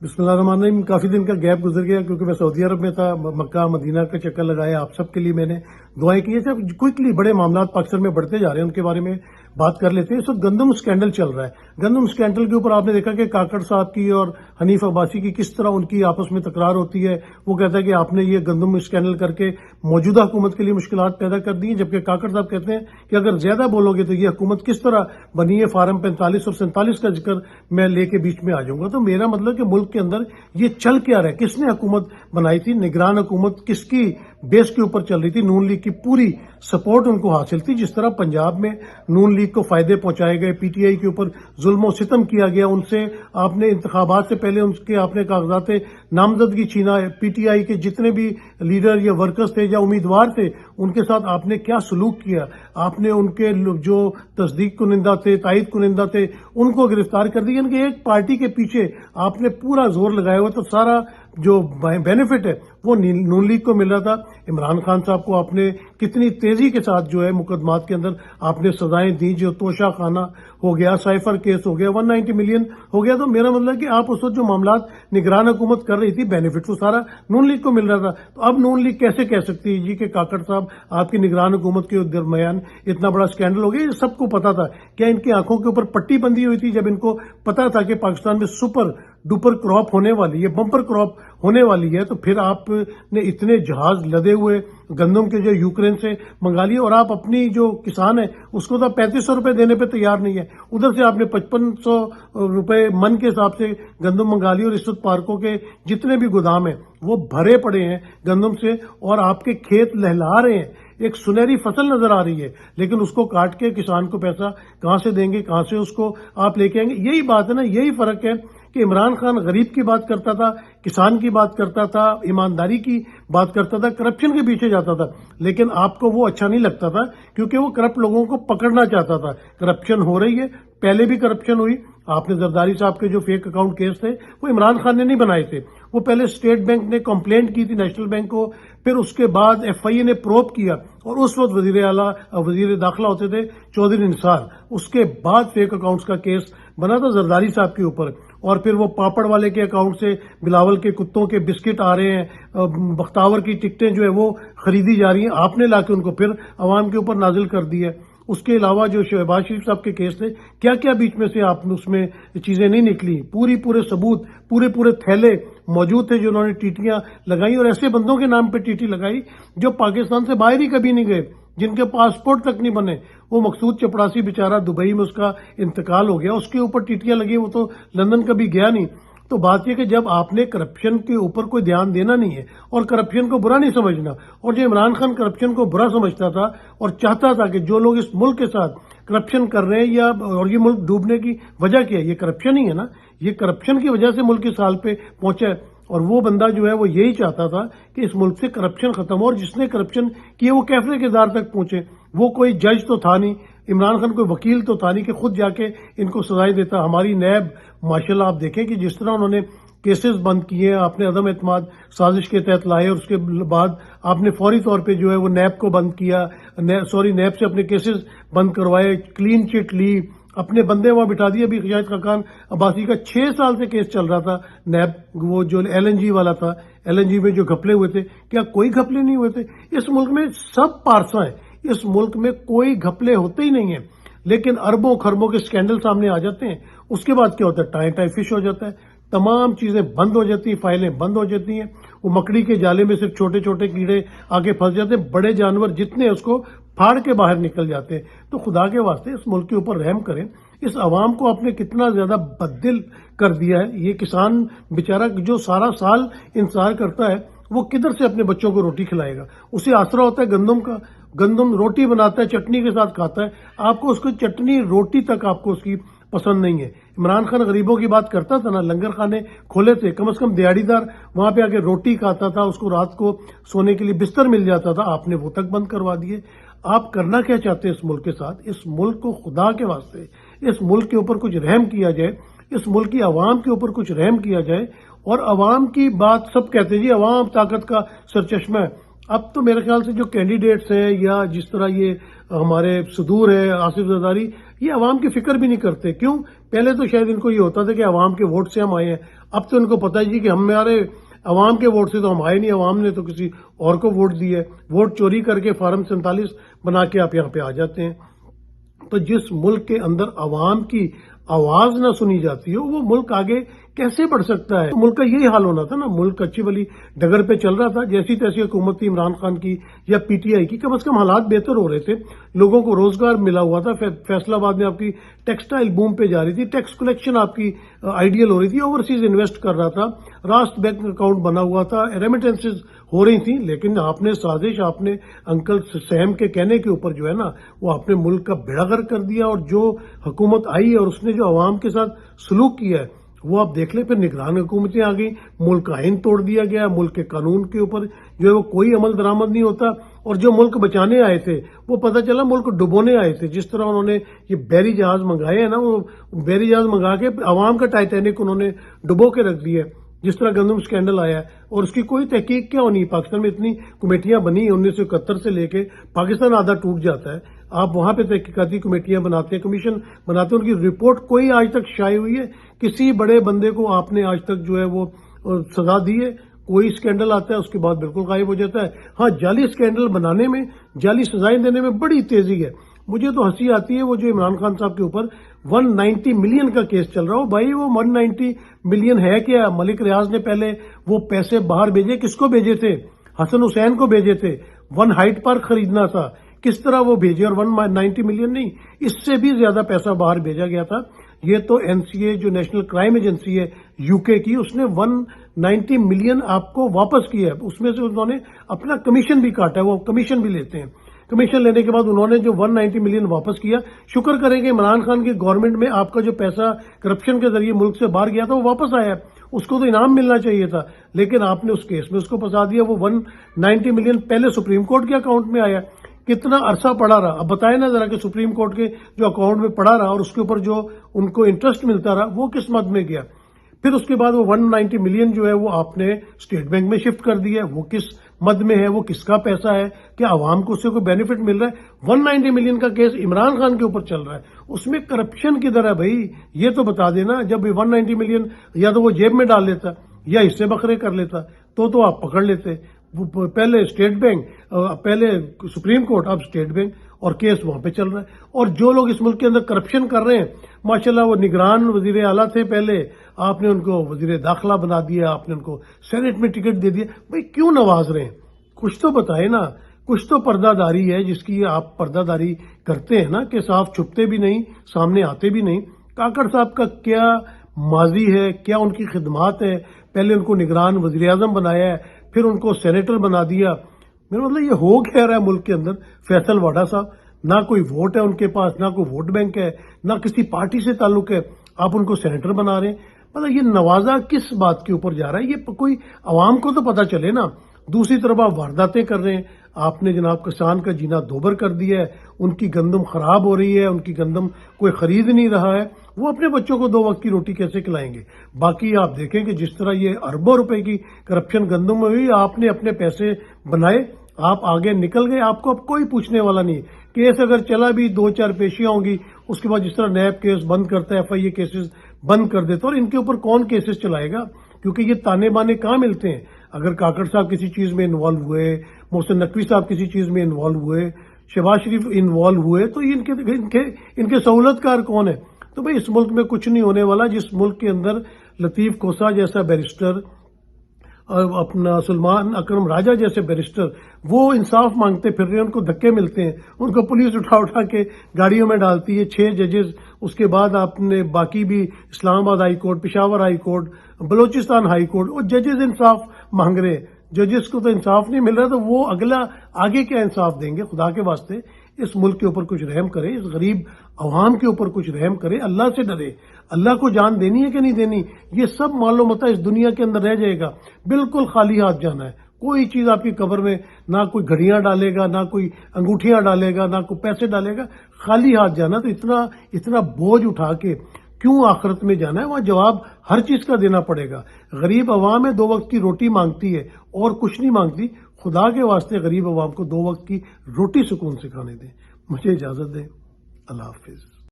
بسم اللہ الرحمن الرحیم. کافی دن کا گیپ گزر گیا کیونکہ میں سعودی عرب میں تھا. مکہ مدینہ کا چکر لگایا. آپ سب کے لیے میں نے دعائیں کی. صرف کوئکلی بڑے معاملات پاکستان میں بڑھتے جا رہے ہیں, ان کے بارے میں بات کر لیتے ہیں. اس وقت گندم اسکینڈل چل رہا ہے. گندم اسکینڈل کے اوپر آپ نے دیکھا کہ کاکڑ صاحب کی اور حنیف عباسی کی کس طرح ان کی آپس میں تکرار ہوتی ہے. وہ کہتا ہے کہ آپ نے یہ گندم اسکینڈل کر کے موجودہ حکومت کے لیے مشکلات پیدا کر دی ہیں, جبکہ کاکڑ صاحب کہتے ہیں کہ اگر زیادہ بولو گے تو یہ حکومت کس طرح بنی ہے. فارم 45 اور 47 کا ذکر میں لے کے بیچ میں آ جاؤں گا. تو میرا مطلب کہ ملک کے اندر یہ چل کیا رہا ہے, کس نے حکومت بنائی تھی, نگران حکومت کس کی بیس کے اوپر چل رہی تھی. نون لیگ کی پوری سپورٹ ان کو حاصل تھی. جس طرح پنجاب میں نون لیگ کو فائدے پہنچائے گئے, پی ٹی آئی کے اوپر ظلم و ستم کیا گیا, ان سے آپ نے انتخابات سے پہلے ان کے آپ نے کاغذات نامزدگی چھینا. پی ٹی آئی کے جتنے بھی لیڈر یا ورکرز تھے یا امیدوار تھے ان کے ساتھ آپ نے کیا سلوک کیا. آپ نے ان کے جو تصدیق کنندہ تھے, تائید کنندہ تھے, ان کو گرفتار کر دیا. ان کے ایک پارٹی کے پیچھے آپ نے پورا زور لگایا ہوا, تو سارا جو بینیفٹ ہے وہ نون لیگ کو مل رہا تھا. عمران خان صاحب کو آپ نے کتنی تیزی کے ساتھ جو ہے مقدمات کے اندر آپ نے سزائیں دی, جو توشہ خانہ ہو گیا, سائفر کیس ہو گیا, 190 ملین ہو گیا. تو میرا مطلب ہے کہ آپ اس وقت جو معاملات نگران حکومت کر رہی تھی, بینیفٹ وہ سارا نون لیگ کو مل رہا تھا. تو اب نون لیگ کیسے کہہ سکتی ہے جی کہ کاکڑ صاحب آپ کی نگران حکومت کے درمیان اتنا بڑا اسکینڈل ہو گیا. یہ سب کو پتا تھا. کیا ان کی آنکھوں کے اوپر پٹی بندھی ہوئی تھی جب ان کو پتا تھا کہ پاکستان میں سپر ڈوپر کراپ ہونے والی ہے, بمپر کراپ ہونے والی ہے, تو پھر آپ نے اتنے جہاز لدے ہوئے گندم کے جو یوکرین سے منگا لیے, اور آپ اپنی جو کسان ہے اس کو تو 3500 روپے دینے پہ تیار نہیں ہے. ادھر سے آپ نے 5500 روپے من کے حساب سے گندم منگا لی, اور اس وقت پارکوں کے جتنے بھی گودام ہیں وہ بھرے پڑے ہیں گندم سے, اور آپ کے کھیت لہلا رہے ہیں. ایک سنہری فصل نظر آ رہی ہے, لیکن اس کو کاٹ کے کسان کو پیسہ کہاں سے دیں گے, کہاں سے اس کو آپ لے کے آئیں گے. یہی بات ہے نا, یہی فرق ہے کہ عمران خان غریب کی بات کرتا تھا, کسان کی بات کرتا تھا, ایمانداری کی بات کرتا تھا, کرپشن کے پیچھے جاتا تھا. لیکن آپ کو وہ اچھا نہیں لگتا تھا کیونکہ وہ کرپٹ لوگوں کو پکڑنا چاہتا تھا. کرپشن ہو رہی ہے, پہلے بھی کرپشن ہوئی. آپ نے زرداری صاحب کے جو فیک اکاؤنٹ کیس تھے وہ عمران خان نے نہیں بنائے تھے. وہ پہلے اسٹیٹ بینک نے کمپلینٹ کی تھی نیشنل بینک کو, پھر اس کے بعد ایف آئی اے نے پروب کیا, اور اس وقت وزیر داخلہ ہوتے تھے چودھری نثار. اس کے بعد فیک اکاؤنٹس کا کیس بنا تھا زرداری صاحب کے اوپر, اور پھر وہ پاپڑ والے کے اکاؤنٹ سے بلاول کے کتوں کے بسکٹ آ رہے ہیں, بختاور کی ٹکٹیں جو ہے وہ خریدی جا رہی ہیں. آپ نے لا کے ان کو پھر عوام کے اوپر نازل کر دی ہے. اس کے علاوہ جو شہباز شریف صاحب کے کیس تھے, کیا کیا بیچ میں سے آپ نے اس میں چیزیں نہیں نکلی. پورے ثبوت, پورے تھیلے موجود تھے جو انہوں نے ٹیٹیاں لگائی, اور ایسے بندوں کے نام پہ ٹیٹی لگائی جو پاکستان سے باہر ہی کبھی نہیں گئے, جن کے پاسپورٹ تک نہیں بنے. وہ مقصود چپڑاسی بیچارہ دبئی میں اس کا انتقال ہو گیا, اس کے اوپر ٹیٹیاں لگی, وہ تو لندن کبھی گیا نہیں. تو بات یہ کہ جب آپ نے کرپشن کے اوپر کوئی دھیان دینا نہیں ہے اور کرپشن کو برا نہیں سمجھنا, اور جو عمران خان کرپشن کو برا سمجھتا تھا اور چاہتا تھا کہ جو لوگ اس ملک کے ساتھ کرپشن کر رہے ہیں اور یہ ملک ڈوبنے کی وجہ کیا ہے, یہ کرپشن ہی ہے نا. یہ کرپشن کی وجہ سے ملک اس حال پہ پہنچا ہے, اور وہ بندہ جو ہے وہ یہی چاہتا تھا کہ اس ملک سے کرپشن ختم ہو, اور جس نے کرپشن کیے وہ کیفے کے دار تک پہنچے. وہ کوئی جج تو تھا نہیں, عمران خان کوئی وکیل تو تھا نہیں کہ خود جا کے ان کو سزائیں دیتا. ہماری نیب ماشاءاللہ آپ دیکھیں کہ جس طرح انہوں نے کیسز بند کیے, آپ نے عدم اعتماد سازش کے تحت لائے, اور اس کے بعد آپ نے فوری طور پہ جو ہے وہ نیب کو بند کیا, نیب سے اپنے کیسز بند کروائے, کلین چٹ لی, اپنے بندے وہاں بٹھا دیے. ابھی شاہد خاقان عباسی کا 6 سال سے کیس چل رہا تھا نیب, وہ جو ایل این جی والا تھا, ایل این جی میں جو گھپلے ہوئے تھے, کیا کوئی گھپلے نہیں ہوئے تھے؟ اس ملک میں سب پارسا ہیں, اس ملک میں کوئی گھپلے ہوتے ہی نہیں ہیں, لیکن اربوں خربوں کے سکینڈل سامنے آ جاتے ہیں. اس کے بعد کیا ہوتا ہے, ٹائم فش ہو جاتا ہے, تمام چیزیں بند ہو جاتی ہیں, فائلیں بند ہو جاتی ہیں. وہ مکڑی کے جالے میں صرف چھوٹے چھوٹے کیڑے آگے پھنس جاتے ہیں, بڑے جانور جتنے اس کو پھاڑ کے باہر نکل جاتے ہیں. تو خدا کے واسطے اس ملک کے اوپر رحم کریں. اس عوام کو آپ نے کتنا زیادہ بددل کر دیا ہے. یہ کسان بیچارہ جو سارا سال انتظار کرتا ہے, وہ کدھر سے اپنے بچوں کو روٹی کھلائے گا؟ اسے آسرا ہوتا ہے گندم کا, گندم روٹی بناتا ہے, چٹنی کے ساتھ کھاتا ہے. آپ کو اس کو چٹنی روٹی تک آپ کو اس کی پسند نہیں ہے. عمران خان غریبوں کی بات کرتا تھا نا, لنگر خانے کھولے تھے, کم از کم دیہڑی دار وہاں پہ آ کے روٹی کھاتا تھا, اس کو رات کو سونے کے لیے بستر مل جاتا تھا. آپ نے وہ تک بند کروا دیے. آپ کرنا کیا چاہتے ہیں اس ملک کے ساتھ؟ اس ملک کو خدا کے واسطے, اس ملک کے اوپر کچھ رحم کیا جائے, اس ملک کی عوام کے اوپر کچھ رحم کیا جائے. اور عوام کی بات سب کہتے ہیں جی عوام طاقت کا سرچشمہ ہے. اب تو میرے خیال سے جو کینڈیڈیٹس ہیں یا جس طرح یہ ہمارے صدور ہے آصف زرداری، یہ عوام کی فکر بھی نہیں کرتے. کیوں؟ پہلے تو شاید ان کو یہ ہوتا تھا کہ عوام کے ووٹ سے ہم آئے ہیں. اب تو ان کو پتہ جی کہ ہمارے عوام کے ووٹ سے تو ہم آئے نہیں، عوام نے تو کسی اور کو ووٹ دیے. ووٹ چوری کر کے فارم 47 بنا کے آپ یہاں پہ آ جاتے ہیں. تو جس ملک کے اندر عوام کی آواز نہ سنی جاتی ہو، وہ ملک آگے کیسے بڑھ سکتا ہے؟ ملک کا یہی حال ہونا تھا نا. ملک اچھی بلی ڈگر پہ چل رہا تھا، جیسی تیسی حکومت تھی عمران خان کی یا پی ٹی آئی کی، کم از کم حالات بہتر ہو رہے تھے، لوگوں کو روزگار ملا ہوا تھا. فیصلہ آباد میں آپ کی ٹیکسٹائل بوم پہ جا رہی تھی، ٹیکس کلیکشن آپ کی آئیڈیل ہو رہی تھی، اوورسیز انویسٹ کر رہا تھا، راست بینک اکاؤنٹ بنا ہوا تھا، ریمیٹنسز ہو رہی تھیں. لیکن آپ نے سازش، آپ نے انکل سیم کے کہنے کے اوپر جو ہے نا وہ اپنے ملک کا بیڑا غرق کر دیا. اور جو حکومت آئی اور اس نے جو عوام کے ساتھ سلوک کیا ہے وہ آپ دیکھ لیں. پھر نگران حکومتیں آ گئی، ملک کا آئین توڑ دیا گیا، ملک کے قانون کے اوپر جو ہے وہ کوئی عمل درآمد نہیں ہوتا. اور جو ملک بچانے آئے تھے وہ پتہ چلا ملک ڈبونے آئے تھے. جس طرح انہوں نے یہ بحری جہاز منگائے ہیں نا، وہ بحری جہاز منگا کے عوام کا ٹائٹینک انہوں نے ڈبو کے رکھ دیا. جس طرح گندم اسکینڈل آیا ہے اور اس کی کوئی تحقیق کیا ہونی. پاکستان میں اتنی کمیٹیاں بنی 1971 سے لے کے پاکستان آدھا ٹوٹ جاتا ہے. آپ وہاں پہ تحقیقاتی کمیٹیاں بناتے ہیں، کمیشن بناتے ہیں، ان کی رپورٹ کوئی آج تک شائع ہوئی ہے؟ کسی بڑے بندے کو آپ نے آج تک جو ہے وہ سزا دی ہے؟ کوئی اسکینڈل آتا ہے اس کے بعد بالکل غائب ہو جاتا ہے. ہاں، جعلی اسکینڈل بنانے میں، جعلی سزائیں دینے میں بڑی تیزی ہے. مجھے تو ہنسی آتی ہے وہ جو عمران خان صاحب کے اوپر 190 ملین کا کیس چل رہا ہو. بھائی وہ 190 ملین ہے کیا؟ ملک ریاض نے پہلے وہ پیسے باہر بھیجے، کس کو بھیجے تھے؟ حسن حسین کو بھیجے تھے. ون ہائٹ پارک خریدنا تھا، کس طرح وہ بھیجے؟ اور 190 ملین نہیں، اس سے بھی زیادہ پیسہ باہر بھیجا گیا تھا. یہ تو این سی اے جو نیشنل کرائم ایجنسی ہے یو کے کی، اس نے 190 ملین آپ کو واپس کیا ہے. اس میں سے انہوں نے اپنا کمیشن بھی کاٹا ہے، وہ کمیشن بھی لیتے ہیں. کمیشن لینے کے بعد انہوں نے جو 190 ملین واپس کیا، شکر کریں کہ عمران خان کی گورنمنٹ میں آپ کا جو پیسہ کرپشن کے ذریعے ملک سے باہر گیا تھا وہ واپس آیا ہے. اس کو تو انعام ملنا چاہیے تھا، لیکن آپ نے اس کیس میں اس کو پھنسا دیا. وہ 190 ملین پہلے سپریم کورٹ کے اکاؤنٹ میں آیا. کتنا عرصہ پڑا رہا؟ اب بتائیں نا ذرا کہ سپریم کورٹ کے جو اکاؤنٹ میں پڑا رہا اور اس کے اوپر جو ان کو انٹرسٹ ملتا رہا وہ کس مد میں گیا؟ پھر اس کے بعد وہ 190 ملین جو ہے وہ آپ نے اسٹیٹ بینک میں شفٹ کر دیا. وہ کس مد میں ہے؟ وہ کس کا پیسہ ہے؟ کیا عوام کو اس سے کوئی بینیفٹ مل رہا ہے؟ 190 ملین کا کیس عمران خان کے اوپر چل رہا ہے، اس میں کرپشن کدھر ہے بھائی؟ یہ تو بتا دینا. جب 190 ملین یا تو وہ جیب میں ڈال لیتا یا حصے بکھرے کر لیتا تو آپ پکڑ لیتے. پہلے اسٹیٹ بینک، پہلے سپریم کورٹ، اب اسٹیٹ بینک، اور کیس وہاں پہ چل رہا ہے. اور جو لوگ اس ملک کے اندر کرپشن کر رہے ہیں، ماشاءاللہ وہ نگران وزیر اعلیٰ تھے پہلے، آپ نے ان کو وزیر داخلہ بنا دیا، آپ نے ان کو سینٹ میں ٹکٹ دے دیا. بھائی کیوں نواز رہے ہیں؟ کچھ تو بتائیں نا. کچھ تو پردہ داری ہے جس کی آپ پردہ داری کرتے ہیں نا، کہ صاف چھپتے بھی نہیں، سامنے آتے بھی نہیں. کاکڑ صاحب کا کیا ماضی ہے، کیا ان کی خدمات ہے؟ پہلے ان کو نگران وزیر اعظم بنایا ہے، پھر ان کو سینیٹر بنا دیا. میرا مطلب یہ ہو کہہ رہا ہے ملک کے اندر. فیصل واڈا صاحب، نہ کوئی ووٹ ہے ان کے پاس، نہ کوئی ووٹ بینک ہے، نہ کسی پارٹی سے تعلق ہے، آپ ان کو سینیٹر بنا رہے ہیں. مطلب یہ نوازا کس بات کے اوپر جا رہا ہے؟ یہ کوئی عوام کو تو پتہ چلے نا. دوسری طرف آپ وارداتیں کر رہے ہیں. آپ نے جناب کسان کا جینا دوبر کر دیا ہے. ان کی گندم خراب ہو رہی ہے، ان کی گندم کوئی خرید نہیں رہا ہے. وہ اپنے بچوں کو 2 وقت کی روٹی کیسے کھلائیں گے؟ باقی آپ دیکھیں کہ جس طرح یہ اربوں روپے کی کرپشن گندم میں ہوئی، آپ نے اپنے پیسے بنائے، آپ آگے نکل گئے. آپ کو اب کوئی پوچھنے والا نہیں. کیس اگر چلا بھی 2-4 پیشیاں ہوں گی، اس کے بعد جس طرح نیب کیس بند کرتا ہے، ایف آئی اے کیسز بند کر دیتا. اور ان کے اوپر کون کیسز چلائے گا؟ کیونکہ یہ تانے بانے کہاں ملتے ہیں. اگر کاکڑ صاحب کسی چیز میں انوالو ہوئے، محسن نقوی صاحب کسی چیز میں انوالو ہوئے، شہباز شریف انوالو ہوئے، تو ان کے سہولت کار کون ہے؟ تو بھئی اس ملک میں کچھ نہیں ہونے والا. جس ملک کے اندر لطیف کوسا جیسا بیرسٹر اور اپنا سلمان اکرم راجہ جیسے بیرسٹر وہ انصاف مانگتے پھر رہے ہیں، ان کو دھکے ملتے ہیں، ان کو پولیس اٹھا کے گاڑیوں میں ڈالتی ہے. 6 ججز، اس کے بعد آپ نے باقی بھی اسلام آباد high court, Peshawar high court, Balochistan high court, وہ ججز انصاف مانگ رہے ہیں. ججز کو تو انصاف نہیں مل رہا، تو وہ آگے کیا انصاف دیں گے؟ خدا کے واسطے اس ملک کے اوپر کچھ رحم کرے، اس غریب عوام کے اوپر کچھ رحم کرے. اللہ سے ڈرے. اللہ کو جان دینی ہے کہ نہیں دینی، یہ سب معلوم ہوتا ہے اس دنیا کے اندر رہ جائے گا. بالکل خالی ہاتھ جانا ہے. کوئی چیز آپ کی قبر میں نہ کوئی گھڑیاں ڈالے گا، نہ کوئی انگوٹھیاں ڈالے گا، نہ کوئی پیسے ڈالے گا. خالی ہاتھ جانا. تو اتنا بوجھ اٹھا کے کیوں آخرت میں جانا ہے؟ وہاں جواب ہر چیز کا دینا پڑے گا. غریب عوام ہے، 2 وقت کی روٹی مانگتی ہے اور کچھ نہیں مانگتی. خدا کے واسطے غریب عوام کو 2 وقت کی روٹی سکون سے کھانے دیں. مجھے اجازت دیں. اللہ حافظ.